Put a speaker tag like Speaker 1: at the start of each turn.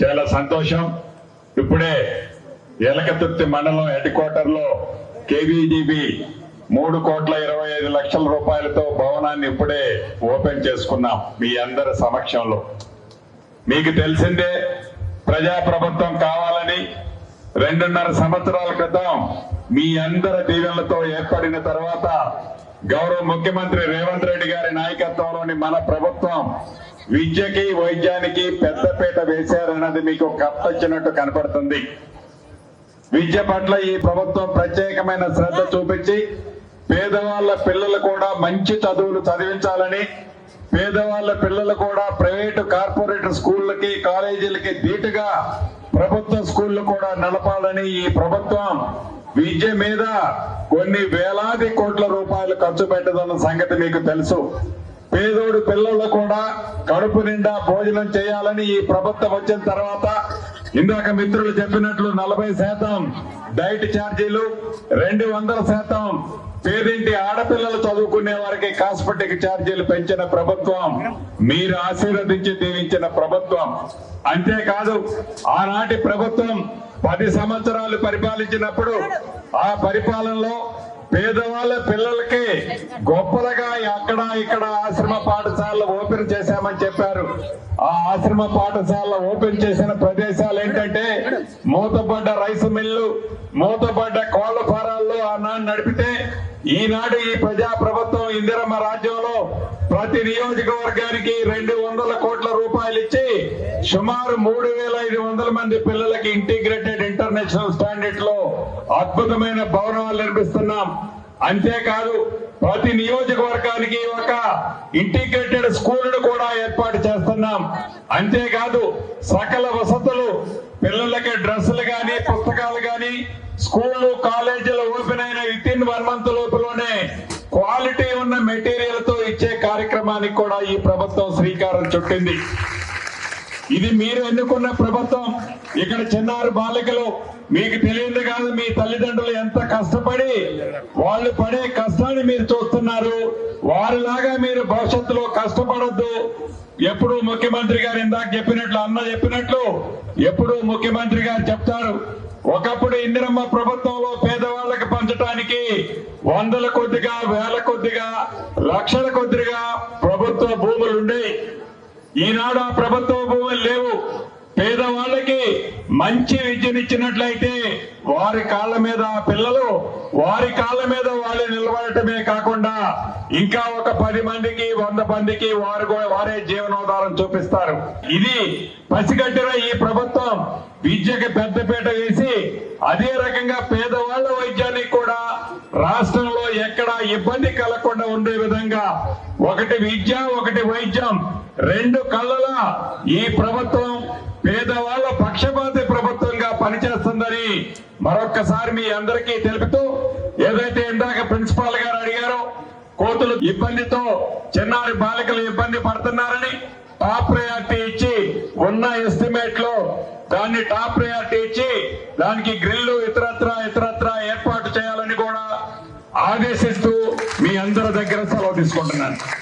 Speaker 1: చాలా సంతోషం. ఇప్పుడే ఎలకతుర్తి మండలం హెడ్ క్వార్టర్ లో కేవీజీబీ 3,25,00,000 రూపాయలతో భవనాన్ని ఇప్పుడే ఓపెన్ చేసుకున్నాం మీ అందరి సమక్షంలో. మీకు తెలిసిందే ప్రజాప్రభుత్వం కావాలని 2.5 సంవత్సరాల క్రితం మీ అందరి దీవెనలతో ఏర్పడిన తర్వాత గౌరవ ముఖ్యమంత్రి రేవంత్ రెడ్డి గారి నాయకత్వంలోని మన ప్రభుత్వం విద్యకి వైద్యానికి పెద్దపీట వేశారన్నది మీకు కప్పొచ్చినట్టు కనపడుతుంది. విద్య పట్ల ఈ ప్రభుత్వం ప్రత్యేకమైన శ్రద్ధ చూపించి పేదవాళ్ల పిల్లలు కూడా మంచి చదువులు చదివించాలని, పేదవాళ్ల పిల్లలు కూడా ప్రైవేటు కార్పొరేట్ స్కూళ్ళకి కాలేజీలకి ధీటుగా ప్రభుత్వ స్కూళ్లు కూడా నడపాలని ఈ ప్రభుత్వం విద్య మీద కొన్ని వేలాది కోట్ల రూపాయలు ఖర్చు పెట్టదన్న సంగతి మీకు తెలుసు. పేదోడు పిల్లలు కూడా కడుపు నిండా భోజనం చేయాలని ఈ ప్రభుత్వం వచ్చిన తర్వాత ఇందాక మిత్రులు చెప్పినట్లు 40% డైట్ ఛార్జీలు, 200% పేదింటి ఆడపిల్లలు చదువుకునే వారికి కాస్మెటిక్ ఛార్జీలు పెంచిన ప్రభుత్వం, మీరు ఆశీర్వదించి దీవించిన ప్రభుత్వం. అంతేకాదు ఆనాటి ప్రభుత్వం 10 సంవత్సరాలు పరిపాలించినప్పుడు ఆ పరిపాలనలో పేదవాళ్ళ పిల్లలకి గొప్పలుగా అక్కడ ఇక్కడ ఆశ్రమ పాఠశాలలు ఓపెన్ చేశామని చెప్పారు. ఆ ఆశ్రమ పాఠశాలలు ఓపెన్ చేసిన ప్రదేశాలు ఏంటంటే మూతపడ్డ రైసు మిల్లు, మూతపడ్డ కోళ్ల ఫారాల్లో ఆనాడు నడిపితే ఈనాడు ఈ ప్రజా ప్రభుత్వం ఇందిరమ్మ రాజ్యంలో ప్రతి నియోజకవర్గానికి 200 కోట్ల రూపాయలు ఇచ్చి సుమారు 3,500 మంది పిల్లలకి ఇంటిగ్రేటెడ్ ఇంటర్నేషనల్ స్టాండర్డ్ లో అద్భుతమైన భవనాలు నిర్మిస్తున్నాం. అంతేకాదు ప్రతి నియోజకవర్గానికి ఒక ఇంటిగ్రేటెడ్ స్కూల్ కూడా ఏర్పాటు చేస్తున్నాం. అంతేకాదు సకల వసతులు, పిల్లలకి డ్రెస్సులు గాని పుస్తకాలు గాని, స్కూళ్లు కాలేజీలు ఓపెన్ అయిన వితిన్ 1 month లోపులోనే క్వాలిటీ ఉన్న మెటీరియల్ తో ఇచ్చే కార్యక్రమానికి కూడా ఈ ప్రభుత్వం శ్రీకారం చుట్టింది. ఇది మీరు ఎన్నుకున్న ప్రభుత్వం. ఇక్కడ చిన్నారి బాలికలు మీకు తెలియదు కాదు, మీ తల్లిదండ్రులు ఎంత కష్టపడి వాళ్ళు పడే కష్టాన్ని మీరు చూస్తున్నారు. వారిలాగా మీరు భవిష్యత్తులో కష్టపడద్దు. ఎప్పుడు ముఖ్యమంత్రి గారు ఇందాక చెప్పినట్లు, అన్న చెప్పినట్లు ఎప్పుడు ముఖ్యమంత్రి గారు చెప్తారు, ఒకప్పుడు ఇందిరమ్మ ప్రభుత్వంలో పేదవాళ్ళకి పంచడానికి 100ల కొద్దిగా, 1000ల కొద్దిగా, లక్షల కొద్దిగా ప్రభుత్వ భూములు ఉండేవి. ఈనాడు ఆ ప్రభుత్వ భూములు లేవు. పేదవాళ్ళకి మంచి విద్యనిచ్చినట్లయితే వారి కాళ్ళ మీద పిల్లలు వారి కాళ్ళ మీద వాళ్ళు నిలబడటమే కాకుండా ఇంకా ఒక 10 మందికి 100 మందికి వారే జీవనోధారం చూపిస్తారు. ఇది పసిగట్టిన ఈ ప్రభుత్వం విద్యకి పెద్దపీట వేసి అదే రకంగా పేదవాళ్ల వైద్యానికి కూడా రాష్ట్రంలో ఎక్కడా ఇబ్బంది కలగకుండా ఉండే విధంగా ఒకటి విద్య ఒకటి వైద్యం 2 కళ్ళలా ఈ ప్రభుత్వం పేదవాళ్ల పక్షపాతి ప్రభుత్వంగా పనిచేస్తుందని మరొక్కసారి మీ అందరికీ తెలుపుతూ, ఏదైతే ఇందాక ప్రిన్సిపాల్ గారు అడిగారో కోతులు ఇబ్బందితో చిన్నారి బాలికలు ఇబ్బంది పడుతున్నారని టాప్ ప్రయారిటీ ఇచ్చి ఉన్న ఎస్టిమేట్ లో దాన్ని టాప్ ప్రయారిటీ ఇచ్చి దానికి గ్రిల్లు ఇతరత్రా ఏర్పాటు చేయాలని కూడా ఆదేశిస్తూ మీ అందరి దగ్గర సెలవు తీసుకుంటున్నాను.